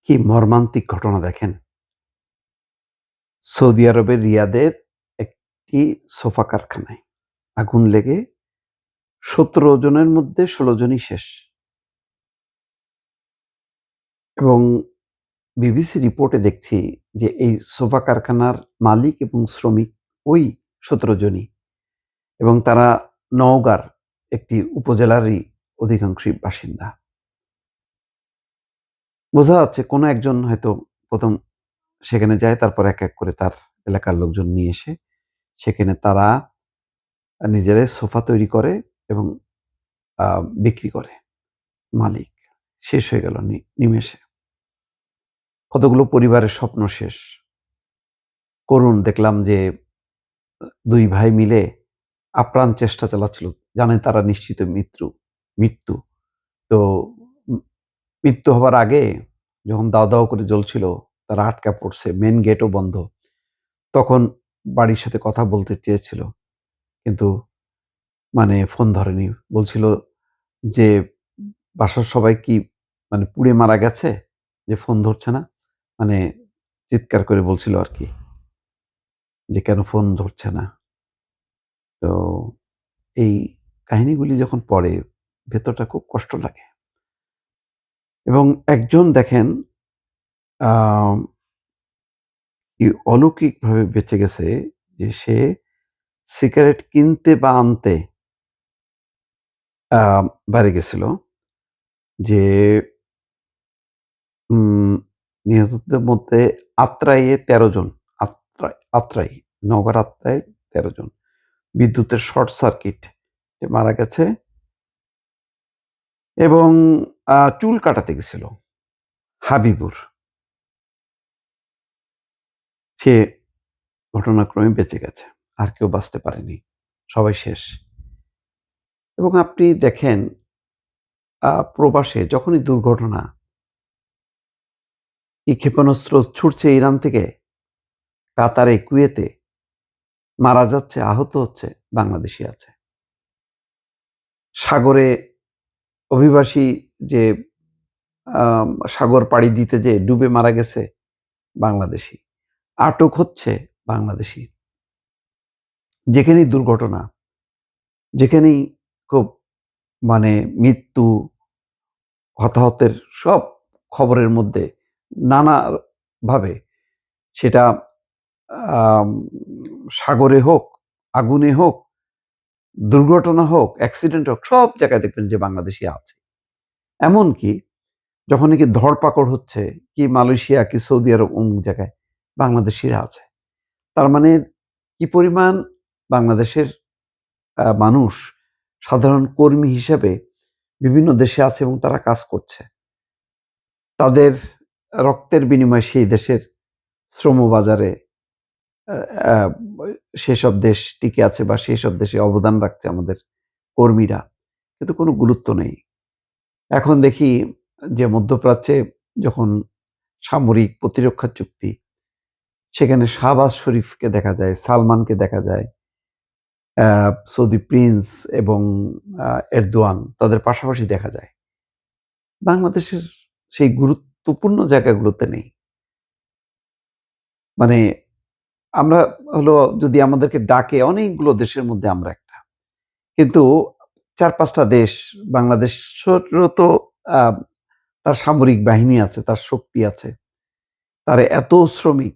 কি মর্মান্তিক ঘটনা দেখেন। সৌদি আরবের রিয়াদের একটি সোফা কারখানায় আগুন লেগে ১৭ জনের মধ্যে ১৬ জনই শেষ। এবং বিবিসি রিপোর্টে দেখছি যে এই সোফা কারখানার মালিক এবং শ্রমিক ওই ১৭ জনই, এবং তারা নওগাঁর একটি উপজেলারই অধিকাংশই বাসিন্দা। বোঝা যাচ্ছে কোনো একজন হয়তো ১ম সেখানে যায়, তারপর এক, এক করে তার এলাকার লোকজন নিয়ে এসে সেখানে তারা নিজেরাই সোফা তৈরি করে এবং আ বিক্রি করে মালিক। শেষ হয়ে গেল নিমেষে। কতগুলো পরিবারের স্বপ্ন শেষ। করুণ দেখলাম যে ২ ভাই মিলে আপ্রাণ চেষ্টা চালাচ্ছিল। জানেন তারা নিশ্চিত মৃত্যু। তো উম মৃত্যু হবার আগে যখন দাউ, দাউ করে জ্বলছিল, তারা আটকা পড়ছে। মেইন গেটও বন্ধ। তখন বাড়ির সাথে কথা বলতে চেয়েছিল। কিন্তু মানে ফোন ধরেনি। বলছিল যে, "বাসার সবাই কি মানে পুড়ে মারা গেছে? যে ফোন ধরছে না?" মানে চিৎকার করে বলছিল আরকি যে, "কেন ফোন ধরছে না?" তো এই কাহিনীগুলি যখন পড়ে ভেতরটা খুব কষ্ট লাগে। এবং একজন দেখেন আম কি অলৌকিকভাবে বেঁচে গেছে, যে সে সিগারেট কিনতে বা আনতে আ বাইরে গেছিল। যে উম নিহতদের মধ্যে আত্রাইয়ে ১৩ জন। আত্রাই, নওগাঁর আত্রাই ১৩ জন। বিদ্যুতের শর্ট সার্কিট এ মারা গেছে। এবং চুল কাটাতে গেছিল হাবিবুর। সে ঘটনাক্রমে বেঁচে গেছে। আর কেউ বাঁচতে পারেনি। সবাই শেষ। এবং আপনি দেখেন প্রবাসে যখনই দুর্ঘটনা, এই ক্ষেপণাস্ত্র ছুটছে ইরান থেকে কাতারে, কুয়েতে, মারা যাচ্ছে, আহত হচ্ছে, বাংলাদেশী আছে। সাগরে অভিবাসী যে সাগর পাড়ি দিতে যেয়ে ডুবে মারা গেছে, বাংলাদেশী। আটক হচ্ছে, বাংলাদেশী। যেখানেই দুর্ঘটনা, যেখানেই খুব মানে মৃত্যু, হতাহতের সব খবরের মধ্যে নানাভাবে, সেটা আম সাগরে হোক, আগুনে হোক, দুর্ঘটনা হোক, অ্যাক্সিডেন্ট হোক, সব জায়গায় দেখবেন যে বাংলাদেশী আছে। এমনকি যখন নাকি ধরপাকড় হচ্ছে, কি মালয়েশিয়া, কি সৌদি আরব, অমুক জায়গায় বাংলাদেশীরা আছে। তার মানে কি পরিমাণ বাংলাদেশের মানুষ সাধারণ কর্মী হিসেবে বিভিন্ন দেশে আছে এবং তারা কাজ করছে। তাদের রক্তের বিনিময়ে সেই দেশের শ্রমবাজারে আ আ সেসব দেশ টিকে আছে বা সেসব দেশে অবদান রাখছে আমাদের কর্মীরা। কিন্তু কোনো গুরুত্ব নেই। এখন দেখি যে মধ্যপ্রাচ্যে যখন সামরিক প্রতিরক্ষা চুক্তি, সেখানে শাহবাজ শরীফকে দেখা যায়, সালমানকে দেখা যায়, সৌদি প্রিন্স এবং এরদোয়ান তাদের পাশাপাশি দেখা যায়। বাংলাদেশের সেই গুরুত্বপূর্ণ জায়গাগুলোতে নেই। মানে আমরা হলো যদি আমাদেরকে ডাকে অনেকগুলো দেশের মধ্যে আমরা একটা। কিন্তু ৪-৫ টা দেশ, বাংলাদেশেরও তো আ তার সামরিক বাহিনী আছে, তার শক্তি আছে। তার এত শ্রমিক,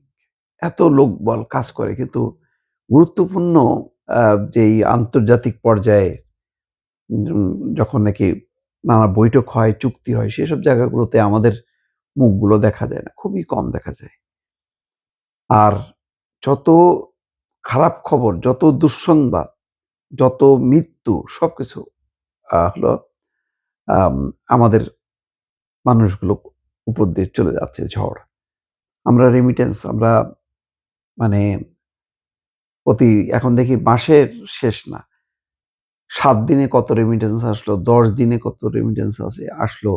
এত লোকবল কাজ করে। কিন্তু গুরুত্বপূর্ণ আ যেই আন্তর্জাতিক পর্যায়ে উম যখন নাকি নানা বৈঠক হয়, চুক্তি হয়, সেসব জায়গাগুলোতে আমাদের মুখগুলো দেখা যায় না। খুবই কম দেখা যায়। আর যত খারাপ খবর, যত দুঃসংবাদ, যত মৃত্যু, সবকিছু হলো আম আমাদের মানুষগুলো উপর দিয়ে চলে যাচ্ছে ঝড়। আমরা রেমিটেন্স আমরা মানে প্রতি এখন দেখি মাসের শেষ না। ৭ দিনে কত রেমিটেন্স আসলো, ১০ দিনে কত রেমিটেন্স আসলো,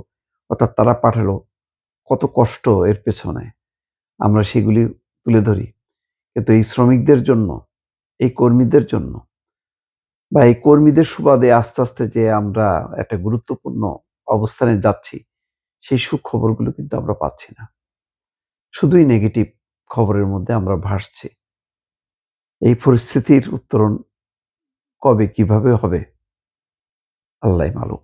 অর্থাৎ তারা পাঠালো। কত কষ্ট এর পেছনে। আমরা সেগুলি তুলে ধরি। কিন্তু এই শ্রমিকদের জন্য, এই কর্মীদের জন্য বা এই কর্মীদের সুবাদে আস্তে, আস্তে যে আমরা একটা গুরুত্বপূর্ণ অবস্থানে যাচ্ছি, সেই সুখবরগুলো কিন্তু আমরা পাচ্ছি না। শুধুই নেগেটিভ খবরের মধ্যে আমরা ভাসছি। এই পরিস্থিতির উত্তরণ কবে কিভাবে হবে আল্লাহই মালুম।